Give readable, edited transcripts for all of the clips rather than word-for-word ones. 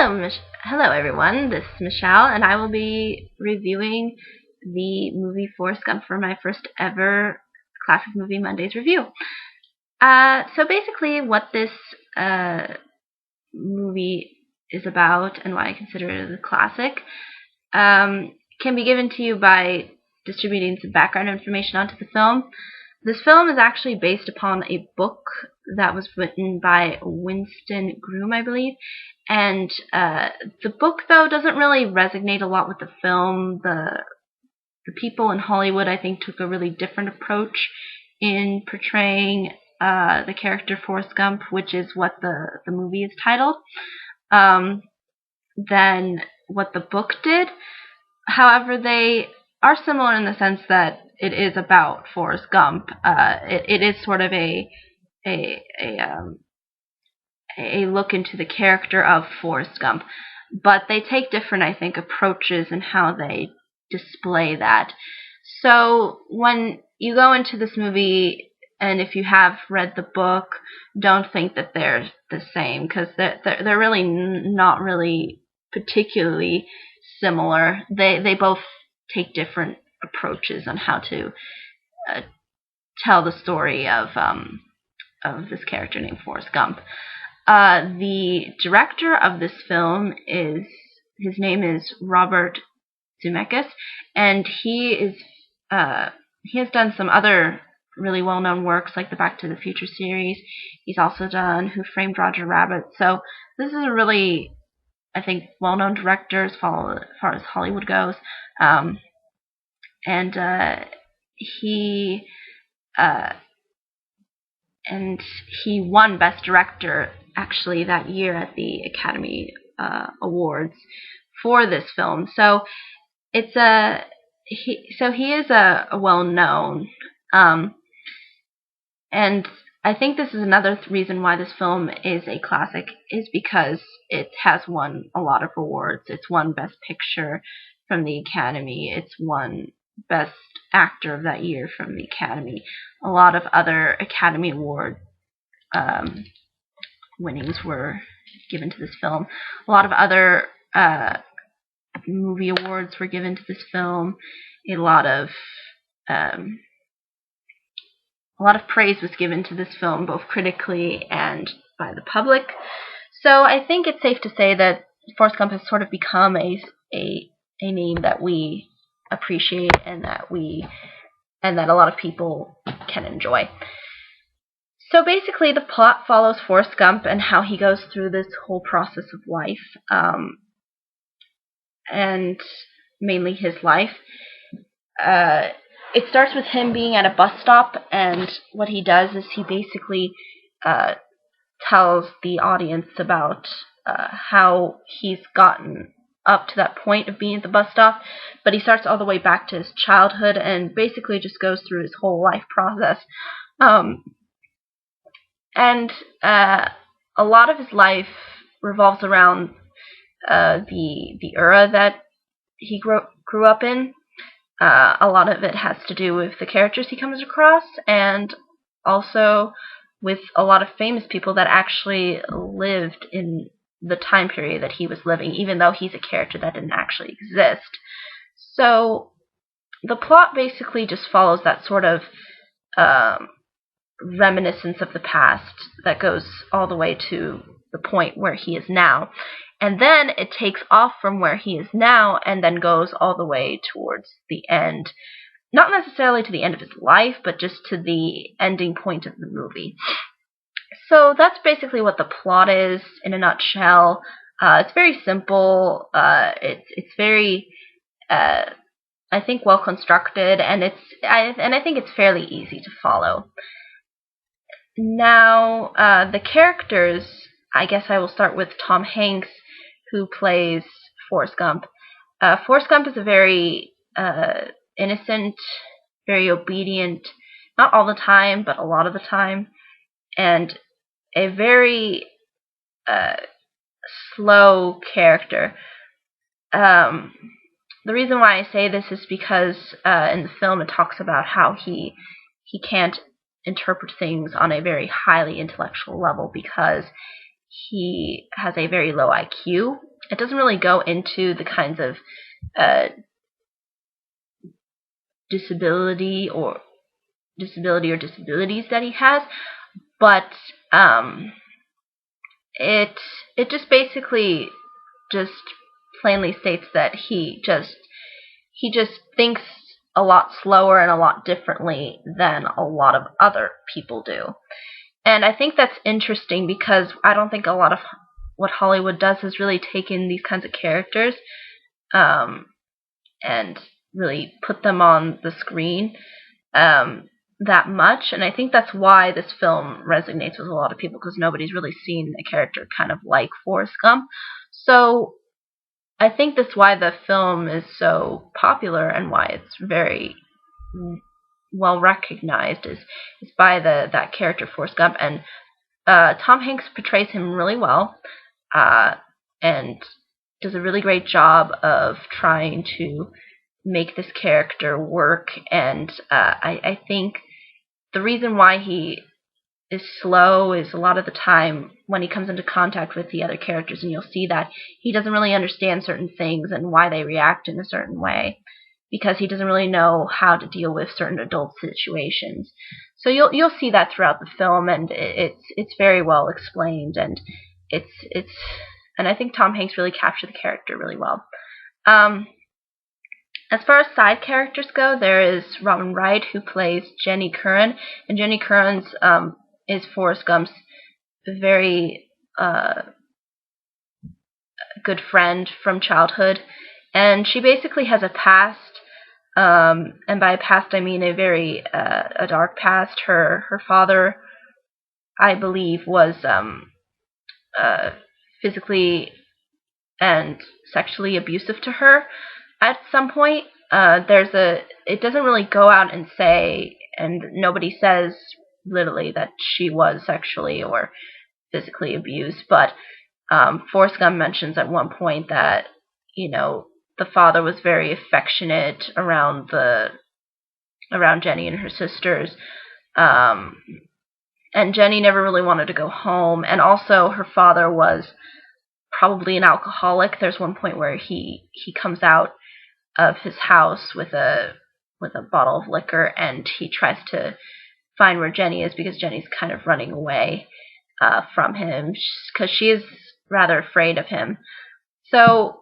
Hello everyone. This is Michelle, and I will be reviewing the movie Forrest Gump for my first ever Classic Movie Mondays review. So basically, what this movie is about and why I consider it a classic can be given to you by distributing some background information onto the film. This film is actually based upon a book that was written by Winston Groom, I believe. And the book, though, doesn't really resonate a lot with the film. The people in Hollywood, I think, took a really different approach in portraying the character Forrest Gump, which is what the movie is titled, than what the book did. However, they are similar in the sense that it is about Forrest Gump. It is sort of a look into the character of Forrest Gump, but they take different, I think, approaches in how they display that. So when you go into this movie, and if you have read the book, don't think that they're the same, because they're really not really particularly similar. They both take different approaches on how to tell the story of this character named Forrest Gump. The director of this film his name is Robert Zemeckis, and he has done some other really well-known works like the Back to the Future series. He's also done Who Framed Roger Rabbit. So this is a really, I think, well-known director as far as Hollywood goes. He won Best Director actually that year at the Academy Awards for this film. So he is a well-known, and I think this is another reason why this film is a classic, is because it has won a lot of awards. It's won Best Picture from the Academy. It's won Best Actor of that year from the Academy. A lot of other Academy Award winnings were given to this film. A lot of other movie awards were given to this film. A lot of praise was given to this film, both critically and by the public. So I think it's safe to say that Forrest Gump has sort of become a name that we appreciate and that a lot of people can enjoy. So basically, the plot follows Forrest Gump and how he goes through this whole process of life, and mainly his life. It starts with him being at a bus stop, and what he does is he basically tells the audience about how he's gotten up to that point of being at the bus stop, but he starts all the way back to his childhood and basically just goes through his whole life process. And a lot of his life revolves around the era that he grew up in. A lot of it has to do with the characters he comes across, and also with a lot of famous people that actually lived in the time period that he was living, even though he's a character that didn't actually exist. So the plot basically just follows that sort of reminiscence of the past that goes all the way to the point where he is now. And then it takes off from where he is now and then goes all the way towards the end. Not necessarily to the end of his life, but just to the ending point of the movie. So that's basically what the plot is in a nutshell. It's very simple. It's very, I think, well constructed, and I think it's fairly easy to follow. Now, the characters, I guess I will start with Tom Hanks, who plays Forrest Gump. Forrest Gump is a very innocent, very obedient, not all the time, but a lot of the time, and a very slow character. The reason why I say this is because in the film it talks about how he can't interpret things on a very highly intellectual level because he has a very low IQ, it doesn't really go into the kinds of disability or disabilities that he has, but it just basically just plainly states that he just thinks a lot slower and a lot differently than a lot of other people do. And I think that's interesting because I don't think a lot of what Hollywood does is really taken these kinds of characters and really put them on the screen that much. And I think that's why this film resonates with a lot of people, because nobody's really seen a character kind of like Forrest Gump. So I think that's why the film is so popular and why it's very well recognized is by that character Forrest Gump. And Tom Hanks portrays him really well and does a really great job of trying to make this character work. And I think the reason why he is slow is a lot of the time when he comes into contact with the other characters, and you'll see that he doesn't really understand certain things and why they react in a certain way, because he doesn't really know how to deal with certain adult situations. So you'll see that throughout the film, and it's very well explained, and and I think Tom Hanks really captured the character really well. As far as side characters go, there is Robin Wright, who plays Jenny Curran, and Jenny Curran's is Forrest Gump's very good friend from childhood, and she basically has a past, and by past I mean a very a dark past. Her father, I believe, was physically and sexually abusive to her at some point. It doesn't really go out and say, and nobody says literally that she was sexually or physically abused, but Forrest Gump mentions at one point that, the father was very affectionate around Jenny and her sisters, and Jenny never really wanted to go home, and also her father was probably an alcoholic. There's one point where he comes out of his house with a bottle of liquor, and he tries to find where Jenny is because Jenny's kind of running away from him because she is rather afraid of him. So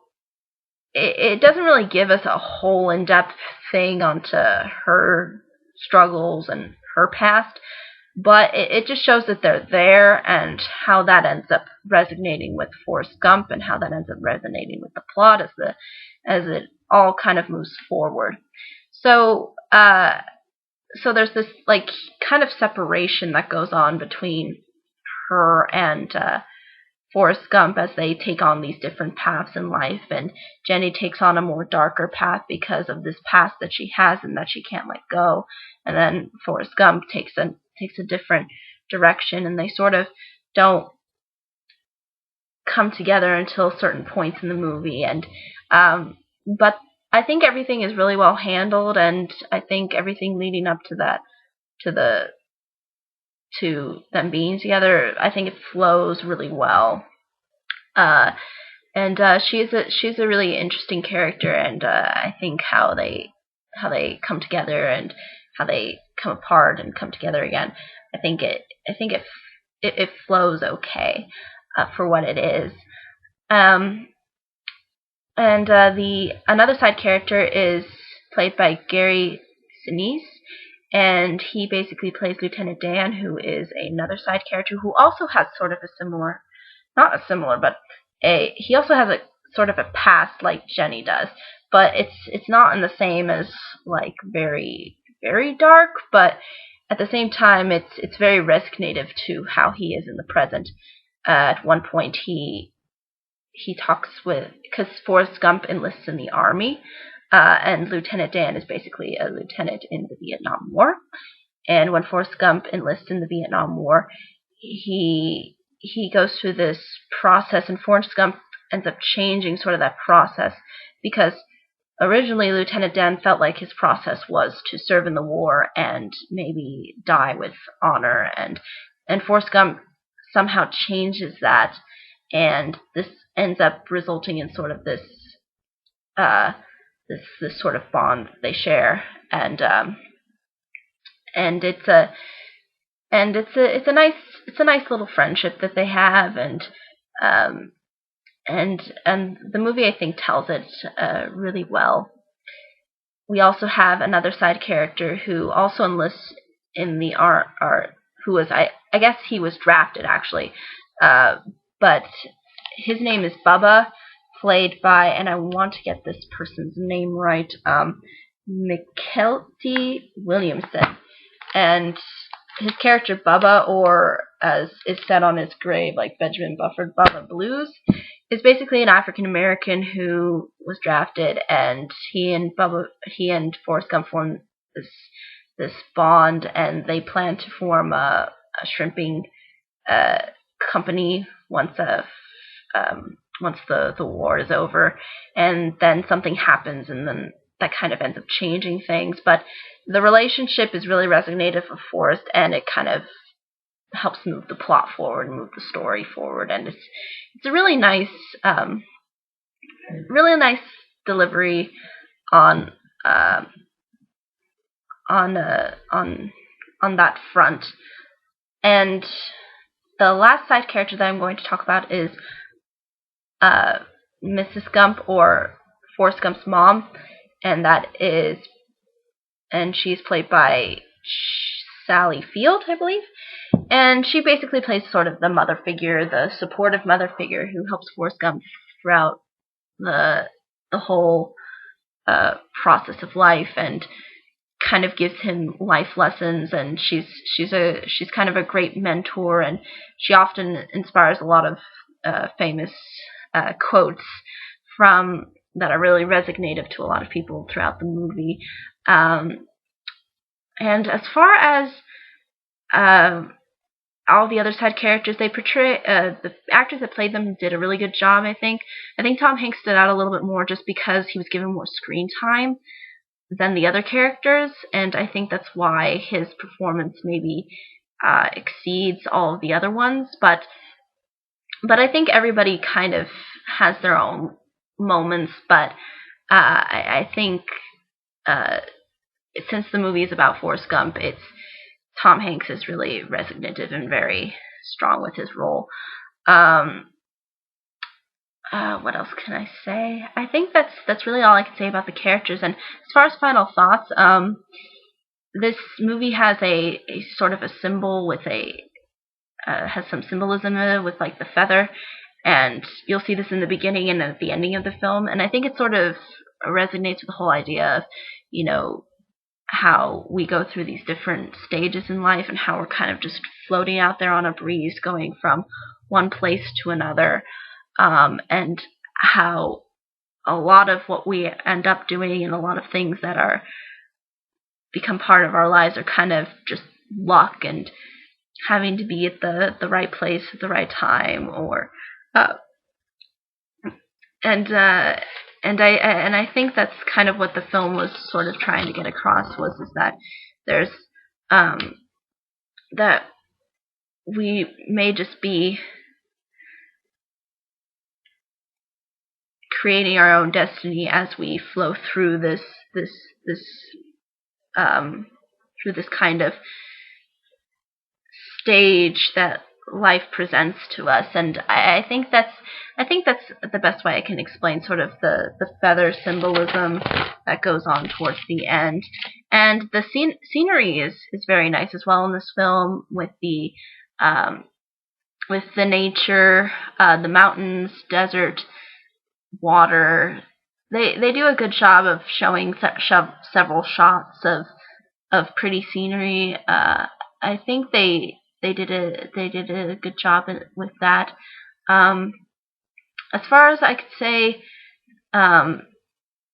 it doesn't really give us a whole in-depth thing onto her struggles and her past, but it just shows that they're there and how that ends up resonating with Forrest Gump and how that ends up resonating with the plot as it all kind of moves forward. So there's this kind of separation that goes on between her and Forrest Gump as they take on these different paths in life, and Jenny takes on a more darker path because of this past that she has and that she can't let go, and then Forrest Gump takes a different direction, and they sort of don't come together until certain points in the movie. And but I think everything is really well handled, and I think everything leading up to that, to them being together, I think it flows really well. And she's a really interesting character, and I think how they come together and how they come apart and come together again, I think it flows okay for what it is. And another side character is played by Gary Sinise, and he basically plays Lieutenant Dan, who is another side character who also has sort of a similar, not a similar, but he also has a sort of a past like Jenny does, but it's not in the same as very, very dark, but at the same time it's very resignative to how he is in the present. At one point he talks with, because Forrest Gump enlists in the army, and Lieutenant Dan is basically a lieutenant in the Vietnam War. And when Forrest Gump enlists in the Vietnam War, he goes through this process, and Forrest Gump ends up changing sort of that process, because originally Lieutenant Dan felt like his process was to serve in the war and maybe die with honor, and Forrest Gump somehow changes that and this ends up resulting in sort of this this sort of bond they share, and it's a nice little friendship that they have, um, and the movie, I think, tells it really well. We also have another side character who also enlists in the art who was, I guess he was drafted actually, but his name is Bubba, played by, and I want to get this person's name right, McKelty Williamson. And his character Bubba, or as is said on his grave, like Benjamin Buford, Bubba Blues, is basically an African American who was drafted, and he and Forrest Gump form this bond, and they plan to form a shrimping company once the war is over, and then something happens, and then that kind of ends up changing things. But the relationship is really resonative for Forrest, and it kind of helps move the plot forward, move the story forward, and it's a really nice delivery on on that front. And the last side character that I'm going to talk about is Mrs. Gump, or Forrest Gump's mom, and she's played by Sally Field, I believe. And she basically plays sort of the mother figure, the supportive mother figure who helps Forrest Gump throughout the whole process of life, and kind of gives him life lessons. And she's kind of a great mentor, and she often inspires a lot of famous quotes from that are really resonative to a lot of people throughout the movie. And as far as all the other side characters, they portray the actors that played them did a really good job. I think Tom Hanks stood out a little bit more just because he was given more screen time than the other characters, and I think that's why his performance maybe exceeds all of the other ones. But I think everybody kind of has their own moments. But I think since the movie is about Forrest Gump, it's Tom Hanks is really resonative and very strong with his role. What else can I say? I think that's really all I can say about the characters. And as far as final thoughts, this movie has a sort of a symbol with has some symbolism in it, with like the feather, and you'll see this in the beginning and at the ending of the film. And I think it sort of resonates with the whole idea of, how we go through these different stages in life, and how we're kind of just floating out there on a breeze, going from one place to another, and how a lot of what we end up doing, and a lot of things that become part of our lives, are kind of just luck and having to be at the right place at the right time, or and I think that's kind of what the film was sort of trying to get across, is that there's that we may just be creating our own destiny as we flow through this kind of stage that life presents to us. And I think that's the best way I can explain sort of the feather symbolism that goes on towards the end. And the scenery is very nice as well in this film, with the nature, the mountains, desert, water. They do a good job of showing several shots of pretty scenery. I think they did a good job with that. As far as I could say,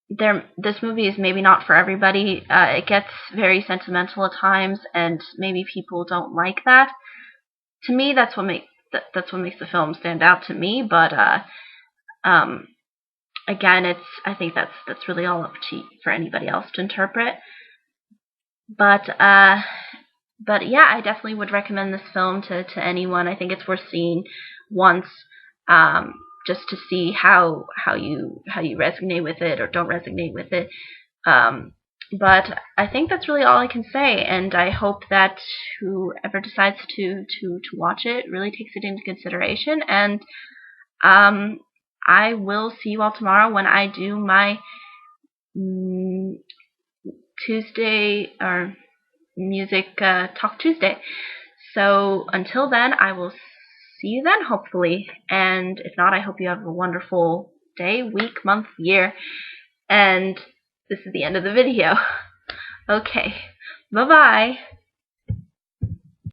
this movie is maybe not for everybody. It gets very sentimental at times, and maybe people don't like that. To me, that's what makes the film stand out to me. But again, I think that's really all up to for anybody else to interpret. But yeah, I definitely would recommend this film to anyone. I think it's worth seeing once. just to see how you resonate with it or don't resonate with it. But I think that's really all I can say, and I hope that whoever decides to watch it really takes it into consideration. And I will see you all tomorrow when I do my Tuesday or Music Talk Tuesday. So until then, I will see you then, hopefully. And if not, I hope you have a wonderful day, week, month, year. And this is the end of the video. Okay, bye-bye.